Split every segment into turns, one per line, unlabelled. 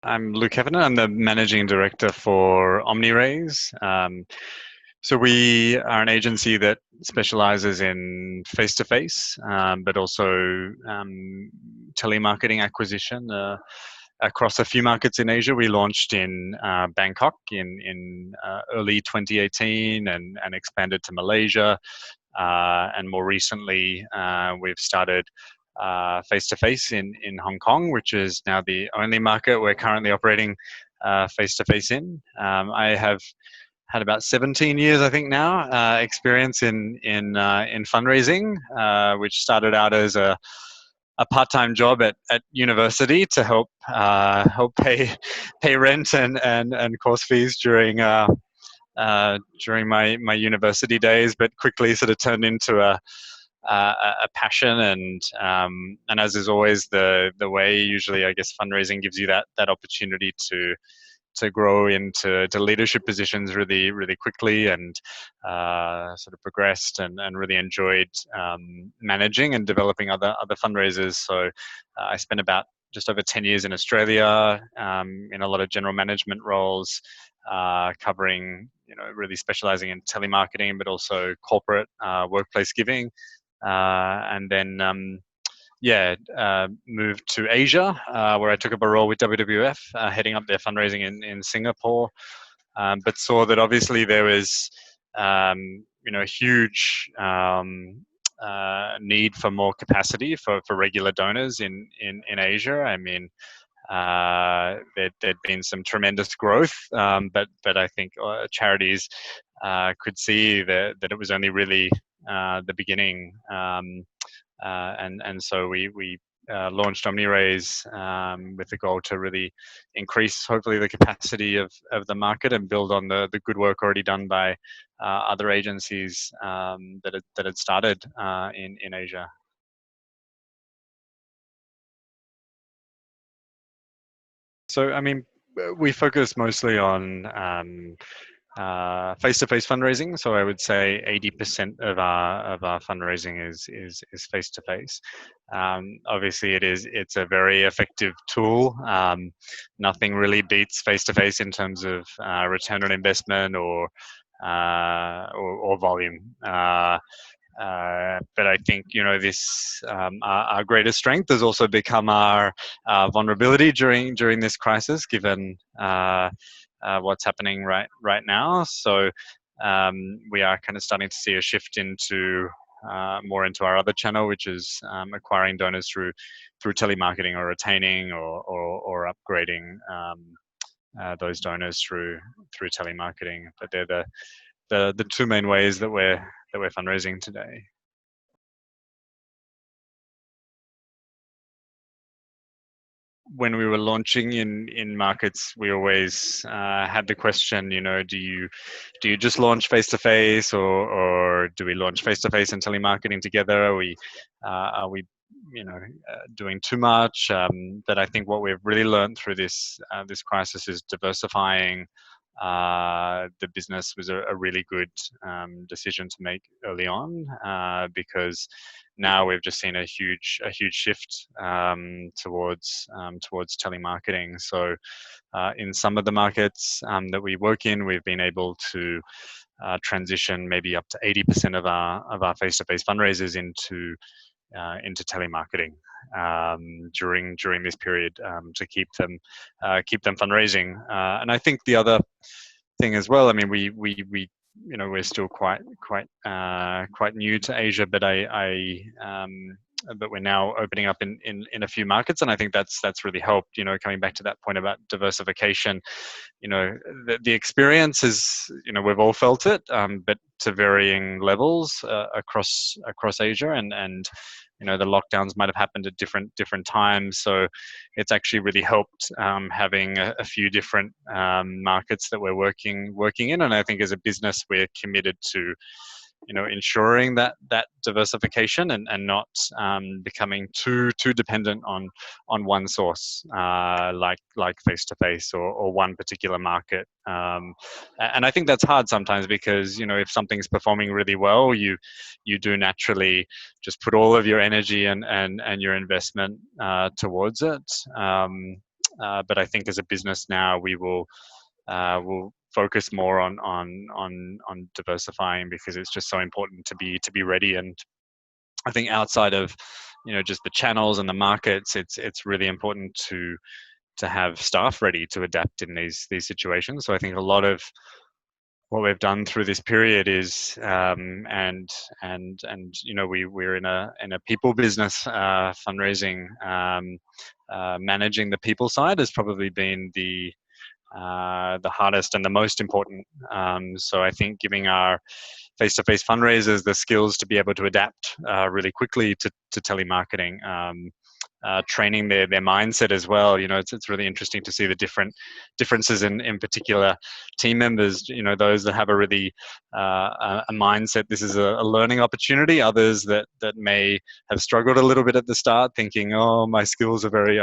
I'm Luke Heffernan. I'm the Managing Director for OmniRaise. So we are an agency that specializes in face-to-face, but also telemarketing acquisition across a few markets in Asia. We launched in Bangkok in early 2018 and expanded to Malaysia. And more recently, we've started face-to-face in Hong Kong, which is now the only market we're currently operating face-to-face in. I have had about 17 years, I think now, experience in fundraising, which started out as a part-time job at university to help pay rent and course fees during my university days, but quickly sort of turned into a passion, and as is always the way, usually I guess fundraising gives you that opportunity to grow into leadership positions really quickly, and sort of progressed and really enjoyed managing and developing other fundraisers. So I spent about just over 10 years in Australia in a lot of general management roles, covering, really specializing in telemarketing, but also corporate workplace giving. And then moved to Asia, where I took up a role with WWF, heading up their fundraising in Singapore, but saw that obviously there was a huge need for more capacity for regular donors in Asia. I mean, there'd been some tremendous growth, but I think charities could see that it was only really the beginning, and so we launched OmniRaise with the goal to really increase, hopefully, the capacity of the market and build on the good work already done by other agencies that had started in Asia. So, I mean, we focus mostly on face-to-face fundraising. So I would say 80% of our fundraising is face-to-face. Obviously, it's a very effective tool. Nothing really beats face-to-face in terms of return on investment or volume. But I think this our greatest strength has also become our vulnerability during this crisis, given what's happening right now. So we are kind of starting to see a shift into more into our other channel, which is acquiring donors through telemarketing, or retaining or upgrading those donors through telemarketing. But they're the two main ways that we're fundraising today. When we were launching in markets, we always had the question, do you just launch face to face, or do we launch face to face and telemarketing together? Are we doing too much? But I think what we've really learned through this crisis is diversifying the business was a really good decision to make early on, because now we've just seen a huge shift towards telemarketing. So in some of the markets that we work in, we've been able to transition maybe up to 80% of our face-to-face fundraisers into telemarketing during this period, to keep them fundraising. And I think the other thing as well, I mean, we're still quite new to Asia, but but we're now opening up in a few markets, and I think that's really helped. Coming back to that point about diversification, the experience is, we've all felt it, but to varying levels across Asia, and the lockdowns might have happened at different times. So it's actually really helped having a few different markets that we're working in. And I think as a business, we're committed to ensuring that diversification and not becoming too dependent on one source, like face to face or one particular market. And I think that's hard sometimes, because if something's performing really well, you do naturally just put all of your energy and your investment towards it. But I think as a business now, we'll focus more on diversifying, because it's just so important to be ready. And I think outside of just the channels and the markets, it's really important to have staff ready to adapt in these situations. So I think a lot of what we've done through this period is and we're in a people business, fundraising, managing the people side has probably been the hardest and the most important. So I think giving our face-to-face fundraisers the skills to be able to adapt really quickly to telemarketing, training their mindset as well. It's really interesting to see the differences in particular team members. Those that have a really a mindset, this is a learning opportunity. Others that may have struggled a little bit at the start, thinking, oh, my skills are very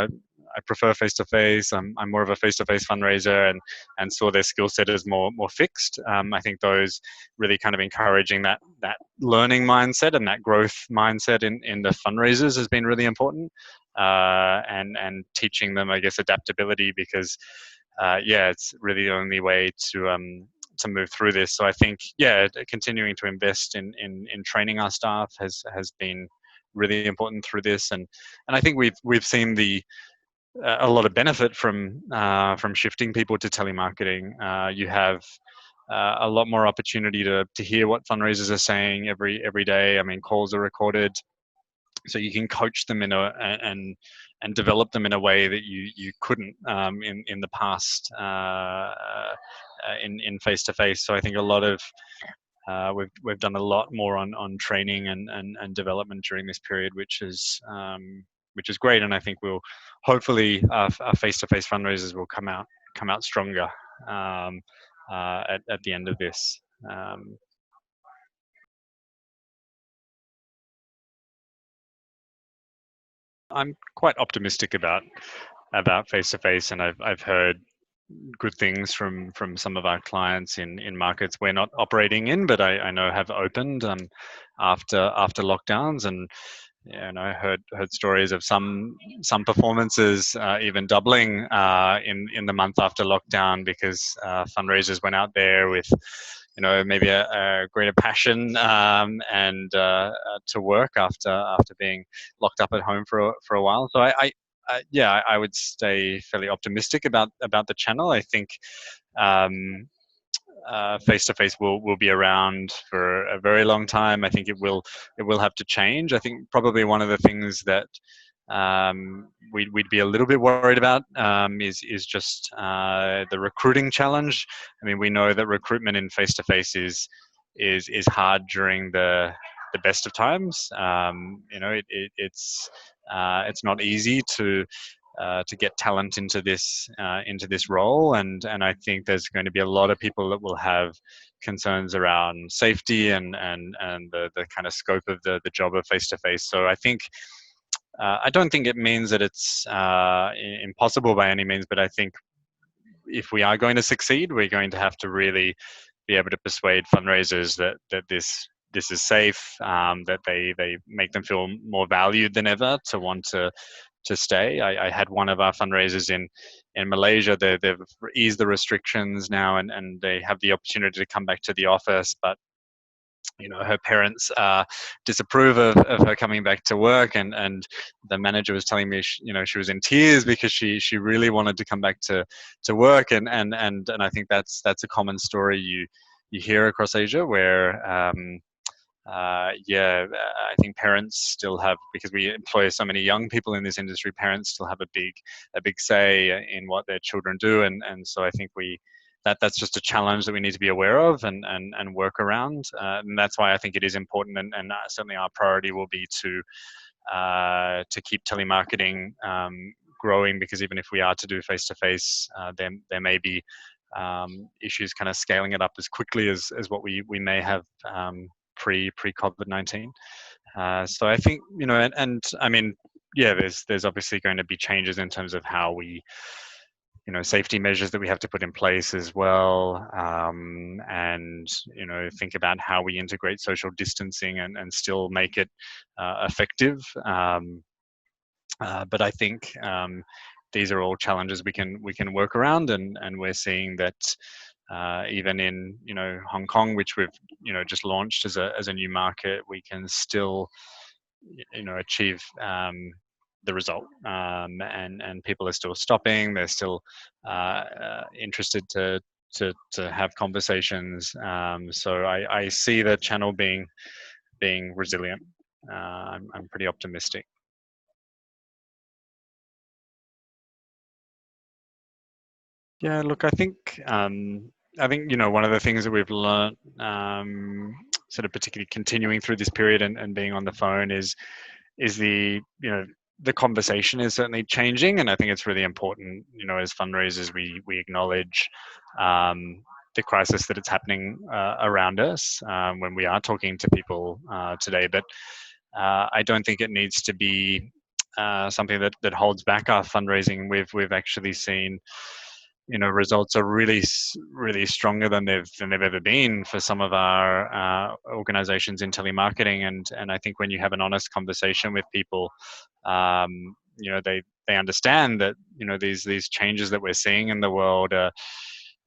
I prefer face to face. I'm more of a face to face fundraiser, and saw their skill set as more fixed. I think those really kind of encouraging that learning mindset and that growth mindset in the fundraisers has been really important, and teaching them, I guess, adaptability, because it's really the only way to move through this. So I think continuing to invest in training our staff has been really important through this, and I think we've seen a lot of benefit from shifting people to telemarketing. You have a lot more opportunity to hear what fundraisers are saying every day. I mean, calls are recorded, so you can coach them and develop them in a way that you couldn't in the past, in face to face. So I think a lot of we've done a lot more on training and development during this period, which is great. And I think we'll hopefully our face-to-face fundraisers will come out stronger at the end of this. I'm quite optimistic about face-to-face, and I've heard good things from some of our clients in markets we're not operating in, but I know have opened after lockdowns. And I heard stories of some performances even doubling in the month after lockdown, because fundraisers went out there with maybe a greater passion, and to work after being locked up at home for a while. So I would stay fairly optimistic about the channel. I think face to face will be around for a very long time. I think it will have to change. I think probably one of the things that we'd be a little bit worried about is just the recruiting challenge. I mean, we know that recruitment in face to face is hard during the best of times. It's not easy to get talent into this role, and I think there's going to be a lot of people that will have concerns around safety and the kind of scope of the job of face to face. So I think I don't think it means that it's impossible by any means, but I think if we are going to succeed, we're going to have to really be able to persuade fundraisers that this is safe, that they make them feel more valued than ever to want to stay. I had one of our fundraisers in Malaysia. They've eased the restrictions now, and they have the opportunity to come back to the office, but her parents disapprove of her coming back to work, and the manager was telling me she was in tears because she really wanted to come back to work, and I think that's a common story you hear across Asia, where I think parents still have, because we employ so many young people in this industry, parents still have a big say in what their children do, and so I think that's just a challenge that we need to be aware of and work around, and that's why I think it is important, and certainly our priority will be to keep telemarketing growing, because even if we are to do face to face, there may be issues kind of scaling it up as quickly as what we may have pre COVID-19. So I think and I mean, there's obviously going to be changes in terms of how we safety measures that we have to put in place as well, and think about how we integrate social distancing and still make it effective. But I think these are all challenges we can work around, and we're seeing that even in Hong Kong, which we've just launched as a new market, we can still achieve the result, and people are still stopping. They're still interested to have conversations. So I see the channel being resilient. I'm pretty optimistic. Yeah, look, I think one of the things that we've learned, sort of particularly continuing through this period and being on the phone, is the conversation is certainly changing, and I think it's really important. As fundraisers, we acknowledge the crisis that it's happening around us when we are talking to people today, but I don't think it needs to be something that holds back our fundraising. We've actually seen results are really stronger than they've ever been for some of our organizations in telemarketing, and I think when you have an honest conversation with people, they understand that these changes that we're seeing in the world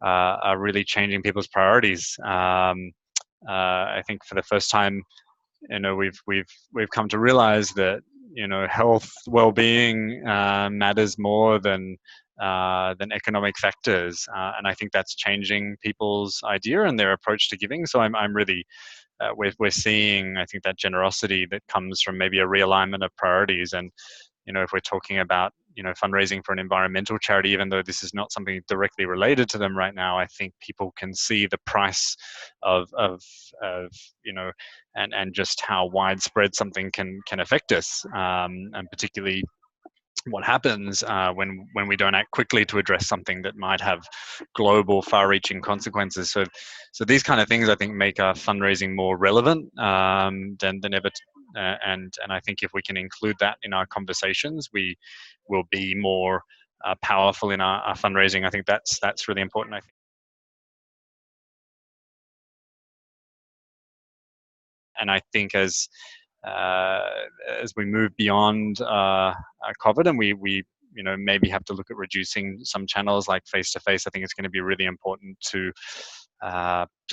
are really changing people's priorities. I think for the first time, we've come to realize that health, well-being matters more than economic factors, and I think that's changing people's idea and their approach to giving. So I'm really we're seeing, I think, that generosity that comes from maybe a realignment of priorities. And if we're talking about fundraising for an environmental charity, even though this is not something directly related to them right now, I think people can see the price of and just how widespread something can affect us, and particularly what happens when we don't act quickly to address something that might have global, far-reaching consequences. So these kind of things, I think, make our fundraising more relevant than ever. And I think if we can include that in our conversations, we will be more powerful in our fundraising. I think that's really important. I think. And I think as we move beyond COVID, and we maybe have to look at reducing some channels like face to face, I think it's going to be really important to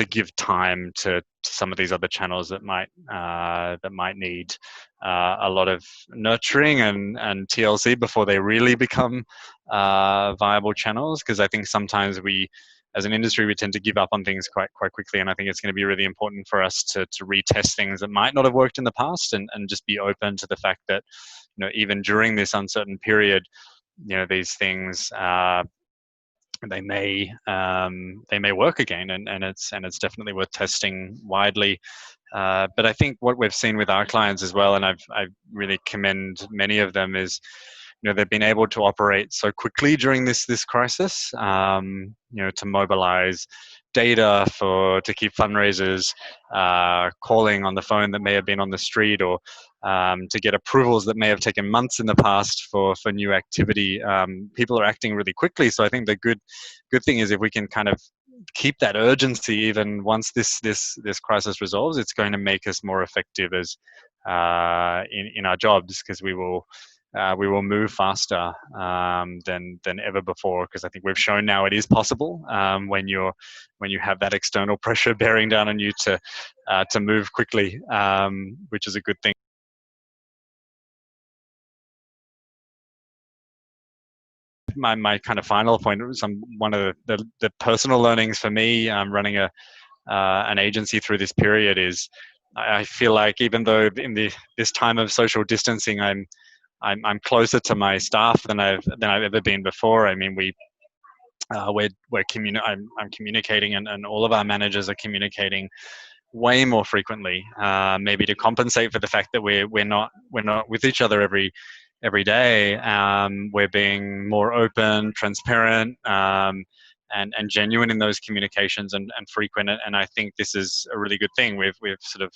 give time to some of these other channels that might need a lot of nurturing and TLC before they really become viable channels. Because I think sometimes as an industry, we tend to give up on things quite quickly, and I think it's going to be really important for us to retest things that might not have worked in the past, and just be open to the fact that even during this uncertain period, these things they may work again, and it's definitely worth testing widely. But I think what we've seen with our clients as well, and I really commend many of them, is they've been able to operate so quickly during this crisis, to mobilize data to keep fundraisers calling on the phone that may have been on the street, or to get approvals that may have taken months in the past for new activity. People are acting really quickly, so I think the good thing is if we can kind of keep that urgency even once this crisis resolves, it's going to make us more effective as in our jobs, because we will move faster than ever before, because I think we've shown now it is possible when you have that external pressure bearing down on you to move quickly, which is a good thing. My kind of final point, one of the personal learnings for me running an agency through this period is I feel like even though in this time of social distancing, I'm closer to my staff than I've ever been before. I mean, I'm communicating, and all of our managers are communicating way more frequently, maybe to compensate for the fact that we're not with each other every day. We're being more open, transparent, and genuine in those communications, and frequent. And I think this is a really good thing. We've sort of,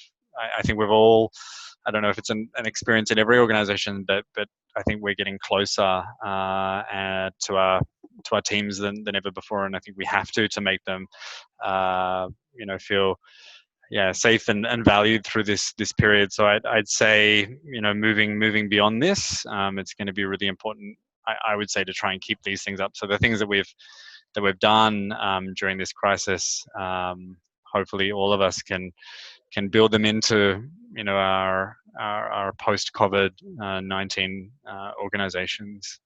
I think we've all, I don't know if it's an experience in every organization, but I think we're getting closer to our teams than ever before, and I think we have to make them feel safe and valued through this period. So I'd say moving beyond this, it's going to be really important I would say to try and keep these things up. So the things that we've done during this crisis, hopefully all of us can build them into our post-COVID-19 organizations.